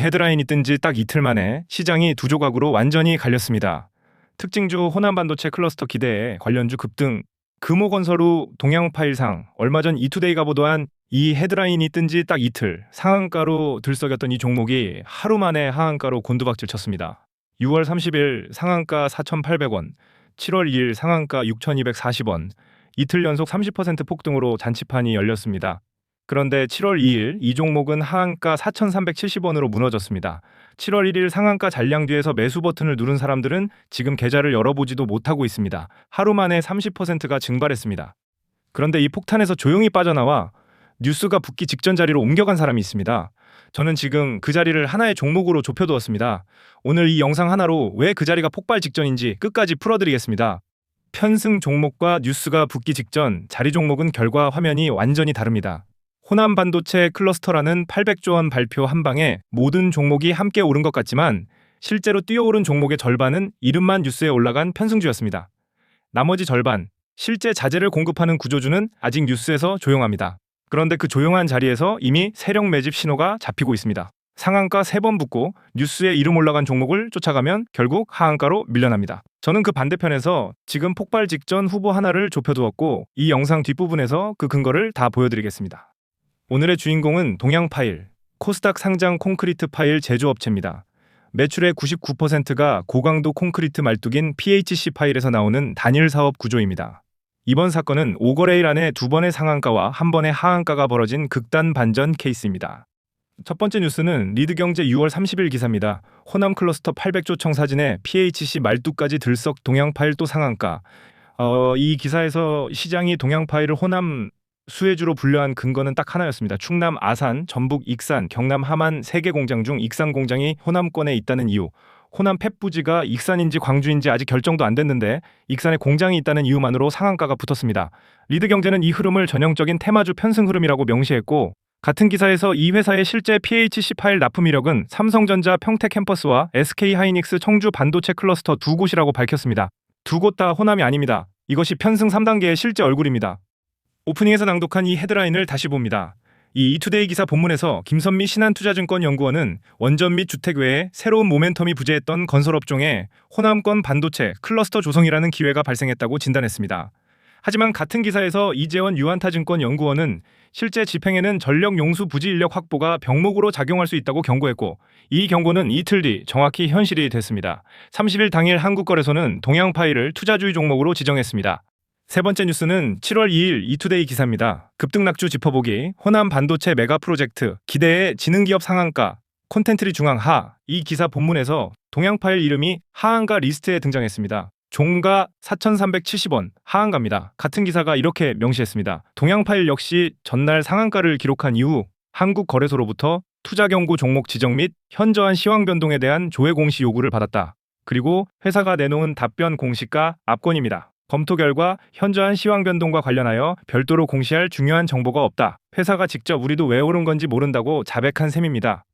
헤드라인이 뜬 지 딱 이틀 만에 시장이 두 조각으로 완전히 갈렸습니다. 특징주 호남반도체 클러스터 기대에 관련주 급등, 금호건설후 동양파일상, 얼마 전 이투데이가 보도한 이 헤드라인이 뜬 지 딱 이틀 상한가로 들썩였던 이 종목이 하루 만에 하한가로 곤두박질 쳤습니다. 6월 30일 상한가 4,800원, 7월 2일 상한가 6,240원, 이틀 연속 30% 폭등으로 잔치판이 열렸습니다. 그런데 7월 2일 이 종목은 하한가 4,370원으로 무너졌습니다. 7월 1일 상한가 잔량 뒤에서 매수 버튼을 누른 사람들은 지금 계좌를 열어보지도 못하고 있습니다. 하루 만에 30%가 증발했습니다. 그런데 이 폭탄에서 조용히 빠져나와 뉴스가 붙기 직전 자리로 옮겨간 사람이 있습니다. 저는 지금 그 자리를 하나의 종목으로 좁혀두었습니다. 오늘 이 영상 하나로 왜 그 자리가 폭발 직전인지 끝까지 풀어드리겠습니다. 편승 종목과 뉴스가 붙기 직전 자리 종목은 결과 화면이 완전히 다릅니다. 호남 반도체 클러스터라는 800조 원 발표 한 방에 모든 종목이 함께 오른 것 같지만 실제로 뛰어오른 종목의 절반은 이름만 뉴스에 올라간 편승주였습니다. 나머지 절반, 실제 자재를 공급하는 구조주는 아직 뉴스에서 조용합니다. 그런데 그 조용한 자리에서 이미 세력 매집 신호가 잡히고 있습니다. 상한가 3번 붙고 뉴스에 이름 올라간 종목을 쫓아가면 결국 하한가로 밀려납니다. 저는 그 반대편에서 지금 폭발 직전 후보 하나를 좁혀두었고 이 영상 뒷부분에서 그 근거를 다 보여드리겠습니다. 오늘의 주인공은 동양파일, 코스닥 상장 콘크리트 파일 제조업체입니다. 매출의 99%가 고강도 콘크리트 말뚝인 PHC 파일에서 나오는 단일 사업 구조입니다. 이번 사건은 5거래일 안에 2번의 상한가와 1번의 하한가가 벌어진 극단 반전 케이스입니다. 첫 번째 뉴스는 리드경제 6월 30일 기사입니다. 호남 클러스터 800조 청사진에 PHC 말뚝까지 들썩 동양파일 또 상한가. 이 기사에서 시장이 동양파일을 호남 수혜주로 분류한 근거는 딱 하나였습니다. 충남 아산, 전북 익산, 경남 함안 3개 공장 중 익산 공장이 호남권에 있다는 이유. 호남 팹부지가 익산인지 광주인지 아직 결정도 안 됐는데 익산에 공장이 있다는 이유만으로 상한가가 붙었습니다. 리드경제는 이 흐름을 전형적인 테마주 편승 흐름이라고 명시했고 같은 기사에서 이 회사의 실제 PHC 파일 납품 이력은 삼성전자 평택캠퍼스와 SK하이닉스 청주 반도체 클러스터 두 곳이라고 밝혔습니다. 두 곳 다 호남이 아닙니다. 이것이 편승 3단계의 실제 얼굴입니다. 오프닝에서 낭독한 이 헤드라인을 다시 봅니다. 이 이투데이 기사 본문에서 김선미 신한투자증권 연구원은 원전 및 주택 외에 새로운 모멘텀이 부재했던 건설업종에 호남권 반도체 클러스터 조성이라는 기회가 발생했다고 진단했습니다. 하지만 같은 기사에서 이재원 유한타증권 연구원은 실제 집행에는 전력 용수 부지 인력 확보가 병목으로 작용할 수 있다고 경고했고 이 경고는 이틀 뒤 정확히 현실이 됐습니다. 30일 당일 한국거래소는 동양파일을 투자주의 종목으로 지정했습니다. 세 번째 뉴스는 7월 2일 이투데이 기사입니다. 급등락주 짚어보기, 호남 반도체 메가 프로젝트, 기대의 지능기업 상한가, 콘텐트리 중앙 하. 이 기사 본문에서 동양파일 이름이 하한가 리스트에 등장했습니다. 종가 4,370원, 하한가입니다. 같은 기사가 이렇게 명시했습니다. 동양파일 역시 전날 상한가를 기록한 이후 한국거래소로부터 투자경고 종목 지정 및 현저한 시황 변동에 대한 조회 공시 요구를 받았다. 그리고 회사가 내놓은 답변 공시가 압권입니다. 검토 결과 현저한 시황 변동과 관련하여 별도로 공시할 중요한 정보가 없다. 회사가 직접 우리도 왜 오른 건지 모른다고 자백한 셈입니다.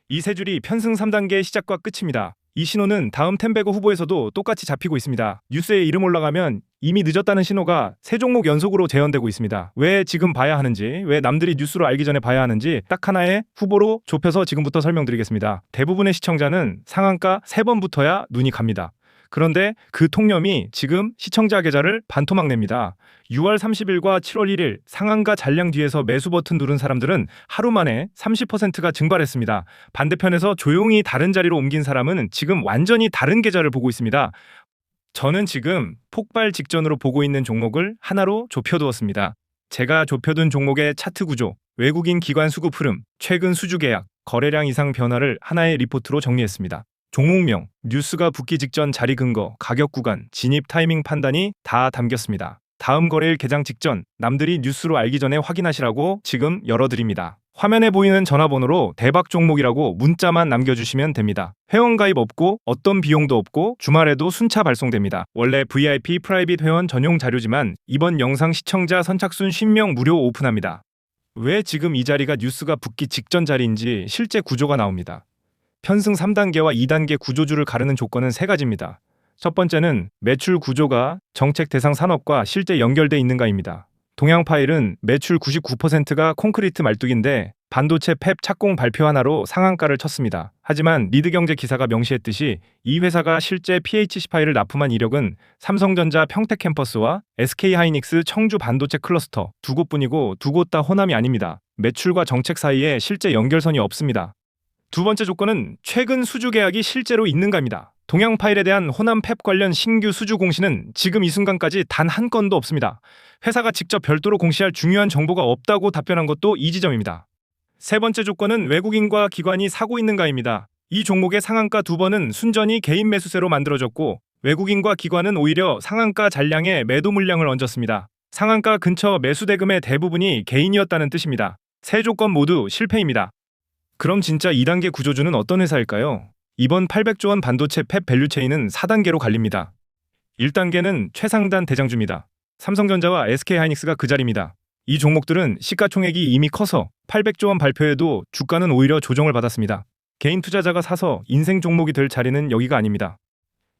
이 세 줄이 편승 3단계의 시작과 끝입니다. 이 신호는 다음 텐베거 후보에서도 똑같이 잡히고 있습니다. 뉴스에 이름 올라가면 이미 늦었다는 신호가 세 종목 연속으로 재현되고 있습니다. 왜 지금 봐야 하는지, 왜 남들이 뉴스로 알기 전에 봐야 하는지 딱 하나의 후보로 좁혀서 지금부터 설명드리겠습니다. 대부분의 시청자는 상한가 3번부터야 눈이 갑니다. 그런데 그 통념이 지금 시청자 계좌를 반토막 냅니다. 6월 30일과 7월 1일 상한가 잔량 뒤에서 매수 버튼 누른 사람들은 하루 만에 30%가 증발했습니다. 반대편에서 조용히 다른 자리로 옮긴 사람은 지금 완전히 다른 계좌를 보고 있습니다. 저는 지금 폭발 직전으로 보고 있는 종목을 하나로 좁혀두었습니다. 제가 좁혀둔 종목의 차트 구조, 외국인 기관 수급 흐름, 최근 수주 계약, 거래량 이상 변화를 하나의 리포트로 정리했습니다. 종목명, 뉴스가 붙기 직전 자리 근거, 가격 구간, 진입 타이밍 판단이 다 담겼습니다. 다음 거래일 개장 직전 남들이 뉴스로 알기 전에 확인하시라고 지금 열어드립니다. 화면에 보이는 전화번호로 대박 종목이라고 문자만 남겨주시면 됩니다. 회원가입 없고 어떤 비용도 없고 주말에도 순차 발송됩니다. 원래 VIP 프라이빗 회원 전용 자료지만 이번 영상 시청자 선착순 50명 무료 오픈합니다. 왜 지금 이 자리가 뉴스가 붙기 직전 자리인지 실제 구조가 나옵니다. 편승 3단계와 2단계 구조주를 가르는 조건은 3가지입니다. 첫 번째는 매출 구조가 정책 대상 산업과 실제 연결돼 있는가입니다. 동양파일은 매출 99%가 콘크리트 말뚝인데 반도체 팹 착공 발표 하나로 상한가를 쳤습니다. 하지만 리드경제 기사가 명시했듯이 이 회사가 실제 PH18을 납품한 이력은 삼성전자 평택캠퍼스와 SK하이닉스 청주 반도체 클러스터 두 곳뿐이고 두 곳 다 호남이 아닙니다. 매출과 정책 사이에 실제 연결선이 없습니다. 두 번째 조건은 최근 수주 계약이 실제로 있는가입니다. 동양파일에 대한 호남 팹 관련 신규 수주 공시는 지금 이 순간까지 단 한 건도 없습니다. 회사가 직접 별도로 공시할 중요한 정보가 없다고 답변한 것도 이 지점입니다. 세 번째 조건은 외국인과 기관이 사고 있는가입니다. 이 종목의 상한가 두 번은 순전히 개인 매수세로 만들어졌고 외국인과 기관은 오히려 상한가 잔량에 매도 물량을 얹었습니다. 상한가 근처 매수 대금의 대부분이 개인이었다는 뜻입니다. 세 조건 모두 실패입니다. 그럼 진짜 2단계 구조주는 어떤 회사일까요? 이번 800조 원 반도체 팹 밸류체인은 4단계로 갈립니다. 1단계는 최상단 대장주입니다. 삼성전자와 SK하이닉스가 그 자리입니다. 이 종목들은 시가총액이 이미 커서 800조 원 발표에도 주가는 오히려 조정을 받았습니다. 개인 투자자가 사서 인생 종목이 될 자리는 여기가 아닙니다.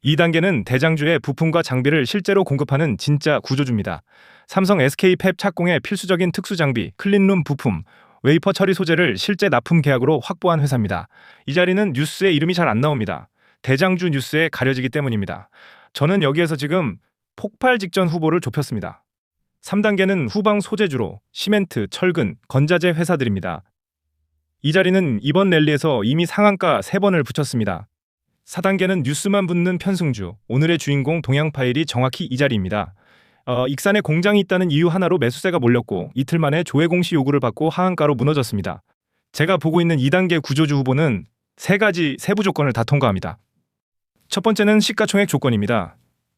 2단계는 대장주의 부품과 장비를 실제로 공급하는 진짜 구조주입니다. 삼성 SK 팹 착공의 필수적인 특수 장비, 클린룸 부품, 웨이퍼 처리 소재를 실제 납품 계약으로 확보한 회사입니다. 이 자리는 뉴스에 이름이 잘 안 나옵니다. 대장주 뉴스에 가려지기 때문입니다. 저는 여기에서 지금 폭발 직전 후보를 좁혔습니다. 3단계는 후방 소재주로 시멘트, 철근, 건자재 회사들입니다. 이 자리는 이번 랠리에서 이미 상한가 3번을 붙였습니다. 4단계는 뉴스만 붙는 편승주, 오늘의 주인공 동양파일이 정확히 이 자리입니다. 익산에 공장이 있다는 이유 하나로 매수세가 몰렸고 이틀 만에 조회 공시 요구를 받고 하한가로 무너졌습니다. 제가 보고 있는 2단계 구조주 후보는 3가지 세부 조건을 다 통과합니다. 첫 번째는 시가총액 조건입니다.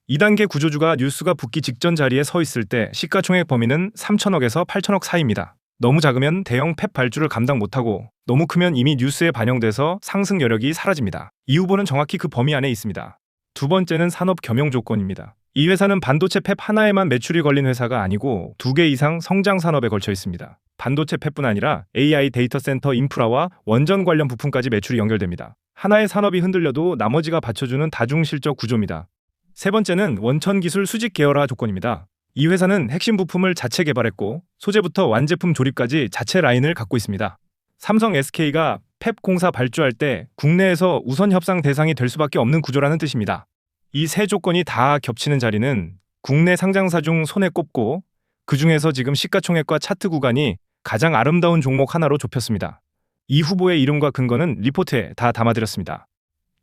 2단계 구조주가 뉴스가 붙기 직전 자리에 서 있을 때 시가총액 범위는 3천억에서 8천억 사이입니다. 너무 작으면 대형 팹 발주를 감당 못하고 너무 크면 이미 뉴스에 반영돼서 상승 여력이 사라집니다. 이 후보는 정확히 그 범위 안에 있습니다. 두 번째는 산업 겸용 조건입니다. 이 회사는 반도체 팹 하나에만 매출이 걸린 회사가 아니고 2개 이상 성장 산업에 걸쳐 있습니다. 반도체 팹뿐 아니라 AI 데이터 센터 인프라와 원전 관련 부품까지 매출이 연결됩니다. 하나의 산업이 흔들려도 나머지가 받쳐주는 다중실적 구조입니다. 세 번째는 원천 기술 수직 계열화 조건입니다. 이 회사는 핵심 부품을 자체 개발했고 소재부터 완제품 조립까지 자체 라인을 갖고 있습니다. 삼성 SK가 팹 공사 발주할 때 국내에서 우선 협상 대상이 될 수밖에 없는 구조라는 뜻입니다. 이 세 조건이 다 겹치는 자리는 국내 상장사 중 손에 꼽고 그 중에서 지금 시가총액과 차트 구간이 가장 아름다운 종목 하나로 좁혔습니다. 이 후보의 이름과 근거는 리포트에 다 담아드렸습니다.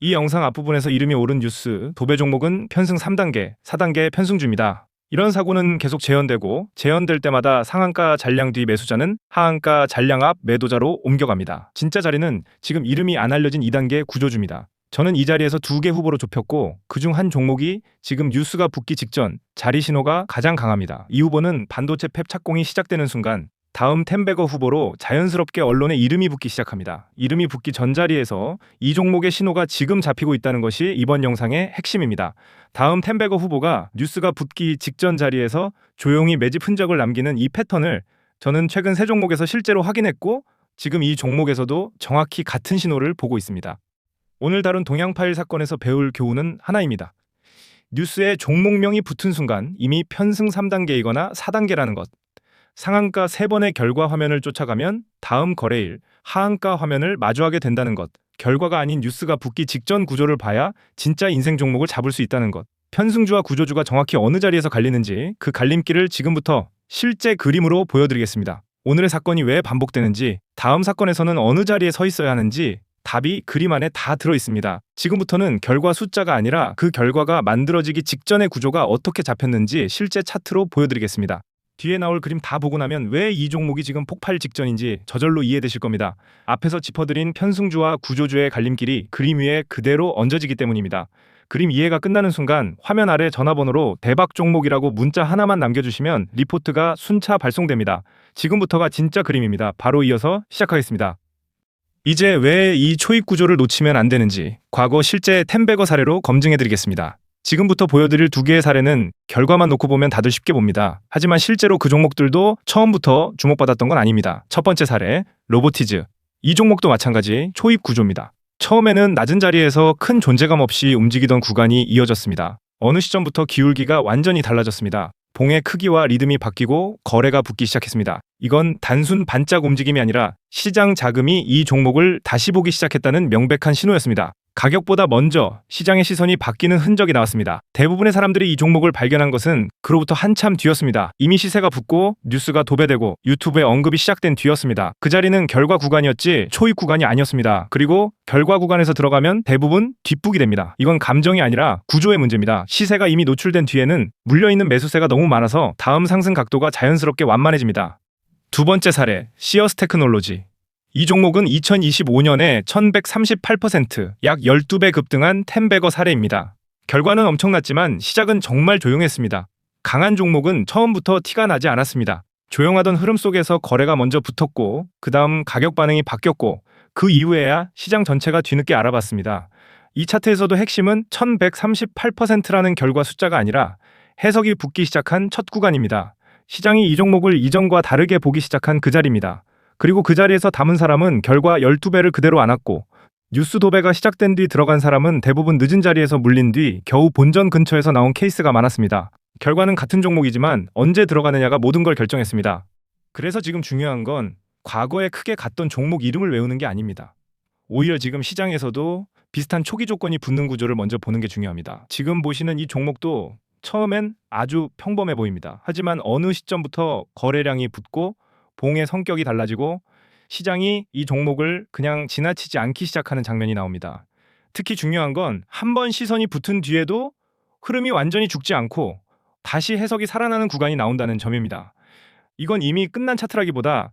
이 영상 앞부분에서 이름이 오른 뉴스, 도배 종목은 편승 3단계, 4단계 편승주입니다. 이런 사고는 계속 재현되고 재현될 때마다 상한가 잔량 뒤 매수자는 하한가 잔량 앞 매도자로 옮겨갑니다. 진짜 자리는 지금 이름이 안 알려진 2단계 구조주입니다. 저는 이 자리에서 2개 후보로 좁혔고 그중 한 종목이 지금 뉴스가 붙기 직전 자리 신호가 가장 강합니다. 이 후보는 반도체 팹 착공이 시작되는 순간 다음 텐베거 후보로 자연스럽게 언론에 이름이 붙기 시작합니다. 이름이 붙기 전 자리에서 이 종목의 신호가 지금 잡히고 있다는 것이 이번 영상의 핵심입니다. 다음 텐베거 후보가 뉴스가 붙기 직전 자리에서 조용히 매집 흔적을 남기는 이 패턴을 저는 최근 3종목에서 실제로 확인했고 지금 이 종목에서도 정확히 같은 신호를 보고 있습니다. 오늘 다룬 동양파일 사건에서 배울 교훈은 하나입니다. 뉴스에 종목명이 붙은 순간 이미 편승 3단계이거나 4단계라는 것. 상한가 3번의 결과 화면을 쫓아가면 다음 거래일 하한가 화면을 마주하게 된다는 것. 결과가 아닌 뉴스가 붙기 직전 구조를 봐야 진짜 인생 종목을 잡을 수 있다는 것. 편승주와 구조주가 정확히 어느 자리에서 갈리는지 그 갈림길을 지금부터 실제 그림으로 보여드리겠습니다. 오늘의 사건이 왜 반복되는지, 다음 사건에서는 어느 자리에 서 있어야 하는지 답이 그림 안에 다 들어있습니다. 지금부터는 결과 숫자가 아니라 그 결과가 만들어지기 직전의 구조가 어떻게 잡혔는지 실제 차트로 보여드리겠습니다. 뒤에 나올 그림 다 보고 나면 왜 이 종목이 지금 폭발 직전인지 저절로 이해되실 겁니다. 앞에서 짚어드린 편승주와 구조주의 갈림길이 그림 위에 그대로 얹어지기 때문입니다. 그림 이해가 끝나는 순간 화면 아래 전화번호로 대박 종목이라고 문자 하나만 남겨주시면 리포트가 순차 발송됩니다. 지금부터가 진짜 그림입니다. 바로 이어서 시작하겠습니다. 이제 왜 이 초입 구조를 놓치면 안 되는지 과거 실제 텐베거 사례로 검증해드리겠습니다. 지금부터 보여드릴 2개의 사례는 결과만 놓고 보면 다들 쉽게 봅니다. 하지만 실제로 그 종목들도 처음부터 주목받았던 건 아닙니다. 첫 번째 사례, 로보티즈. 이 종목도 마찬가지 초입 구조입니다. 처음에는 낮은 자리에서 큰 존재감 없이 움직이던 구간이 이어졌습니다. 어느 시점부터 기울기가 완전히 달라졌습니다. 봉의 크기와 리듬이 바뀌고 거래가 붙기 시작했습니다. 이건 단순 반짝 움직임이 아니라 시장 자금이 이 종목을 다시 보기 시작했다는 명백한 신호였습니다. 가격보다 먼저 시장의 시선이 바뀌는 흔적이 나왔습니다. 대부분의 사람들이 이 종목을 발견한 것은 그로부터 한참 뒤였습니다. 이미 시세가 붙고 뉴스가 도배되고 유튜브에 언급이 시작된 뒤였습니다. 그 자리는 결과 구간이었지 초입 구간이 아니었습니다. 그리고 결과 구간에서 들어가면 대부분 뒷북이 됩니다. 이건 감정이 아니라 구조의 문제입니다. 시세가 이미 노출된 뒤에는 물려있는 매수세가 너무 많아서 다음 상승 각도가 자연스럽게 완만해집니다. 두 번째 사례, 시어스 테크놀로지. 이 종목은 2025년에 1138%, 약 12배 급등한 템베거 사례입니다. 결과는 엄청났지만 시작은 정말 조용했습니다. 강한 종목은 처음부터 티가 나지 않았습니다. 조용하던 흐름 속에서 거래가 먼저 붙었고 그 다음 가격 반응이 바뀌었고 그 이후에야 시장 전체가 뒤늦게 알아봤습니다. 이 차트에서도 핵심은 1138%라는 결과 숫자가 아니라 해석이 붙기 시작한 첫 구간입니다. 시장이 이 종목을 이전과 다르게 보기 시작한 그 자리입니다. 그리고 그 자리에서 담은 사람은 결과 12배를 그대로 안았고 뉴스 도배가 시작된 뒤 들어간 사람은 대부분 늦은 자리에서 물린 뒤 겨우 본전 근처에서 나온 케이스가 많았습니다. 결과는 같은 종목이지만 언제 들어가느냐가 모든 걸 결정했습니다. 그래서 지금 중요한 건 과거에 크게 갔던 종목 이름을 외우는 게 아닙니다. 오히려 지금 시장에서도 비슷한 초기 조건이 붙는 구조를 먼저 보는 게 중요합니다. 지금 보시는 이 종목도 처음엔 아주 평범해 보입니다. 하지만 어느 시점부터 거래량이 붙고 봉의 성격이 달라지고 시장이 이 종목을 그냥 지나치지 않기 시작하는 장면이 나옵니다. 특히 중요한 건 한 번 시선이 붙은 뒤에도 흐름이 완전히 죽지 않고 다시 해석이 살아나는 구간이 나온다는 점입니다. 이건 이미 끝난 차트라기보다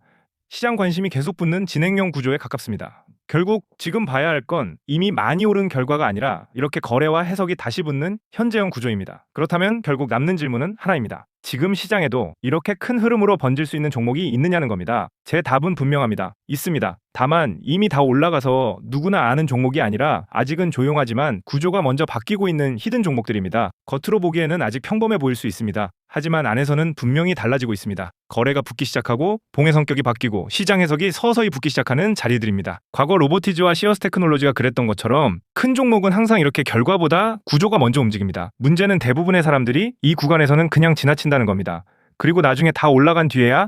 시장 관심이 계속 붙는 진행형 구조에 가깝습니다. 결국 지금 봐야 할 건 이미 많이 오른 결과가 아니라 이렇게 거래와 해석이 다시 붙는 현재형 구조입니다. 그렇다면 결국 남는 질문은 하나입니다. 지금 시장에도 이렇게 큰 흐름으로 번질 수 있는 종목이 있느냐는 겁니다. 제 답은 분명합니다. 있습니다. 다만 이미 다 올라가서 누구나 아는 종목이 아니라 아직은 조용하지만 구조가 먼저 바뀌고 있는 히든 종목들입니다. 겉으로 보기에는 아직 평범해 보일 수 있습니다. 하지만 안에서는 분명히 달라지고 있습니다. 거래가 붙기 시작하고 봉의 성격이 바뀌고 시장 해석이 서서히 붙기 시작하는 자리들입니다. 과거 로보티즈와 시어스 테크놀로지가 그랬던 것처럼 큰 종목은 항상 이렇게 결과보다 구조가 먼저 움직입니다. 문제는 대부분의 사람들이 이 구간에서는 그냥 지나친다는 겁니다. 그리고 나중에 다 올라간 뒤에야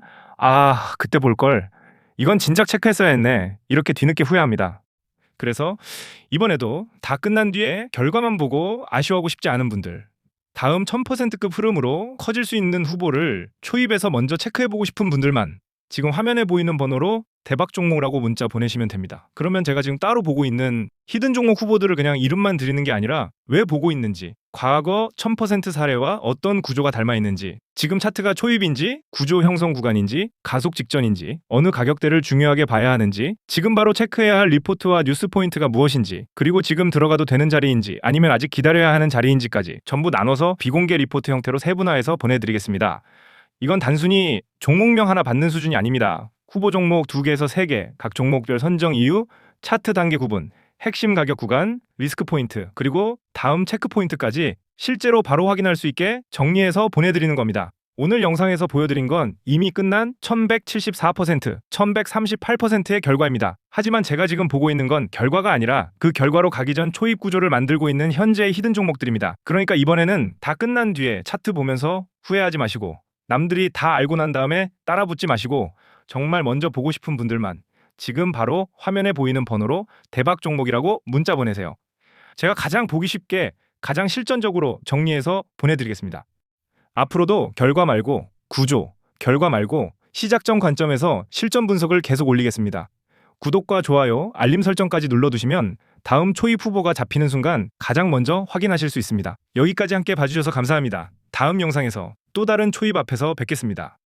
그때 볼 걸. 이건 진작 체크했어야 했네. 이렇게 뒤늦게 후회합니다. 그래서 이번에도 다 끝난 뒤에 결과만 보고 아쉬워하고 싶지 않은 분들, 다음 1000%급 흐름으로 커질 수 있는 후보를 초입에서 먼저 체크해보고 싶은 분들만 지금 화면에 보이는 번호로 대박 종목이라고 문자 보내시면 됩니다. 그러면 제가 지금 따로 보고 있는 히든 종목 후보들을 그냥 이름만 드리는 게 아니라 왜 보고 있는지, 과거 1000% 사례와 어떤 구조가 닮아 있는지, 지금 차트가 초입인지, 구조 형성 구간인지, 가속 직전인지, 어느 가격대를 중요하게 봐야 하는지, 지금 바로 체크해야 할 리포트와 뉴스 포인트가 무엇인지, 그리고 지금 들어가도 되는 자리인지 아니면 아직 기다려야 하는 자리인지까지 전부 나눠서 비공개 리포트 형태로 세분화해서 보내드리겠습니다. 이건 단순히 종목명 하나 받는 수준이 아닙니다. 후보 종목 2개에서 3개, 각 종목별 선정 이유, 차트 단계 구분, 핵심 가격 구간, 리스크 포인트, 그리고 다음 체크 포인트까지 실제로 바로 확인할 수 있게 정리해서 보내드리는 겁니다. 오늘 영상에서 보여드린 건 이미 끝난 1174%, 1138%의 결과입니다. 하지만 제가 지금 보고 있는 건 결과가 아니라 그 결과로 가기 전 초입 구조를 만들고 있는 현재의 히든 종목들입니다. 그러니까 이번에는 다 끝난 뒤에 차트 보면서 후회하지 마시고 남들이 다 알고 난 다음에 따라붙지 마시고 정말 먼저 보고 싶은 분들만 지금 바로 화면에 보이는 번호로 대박 종목이라고 문자 보내세요. 제가 가장 보기 쉽게 가장 실전적으로 정리해서 보내드리겠습니다. 앞으로도 결과 말고 구조, 결과 말고 시작점 관점에서 실전 분석을 계속 올리겠습니다. 구독과 좋아요, 알림 설정까지 눌러두시면 다음 초입 후보가 잡히는 순간 가장 먼저 확인하실 수 있습니다. 여기까지 함께 봐주셔서 감사합니다. 다음 영상에서 또 다른 초입 앞에서 뵙겠습니다.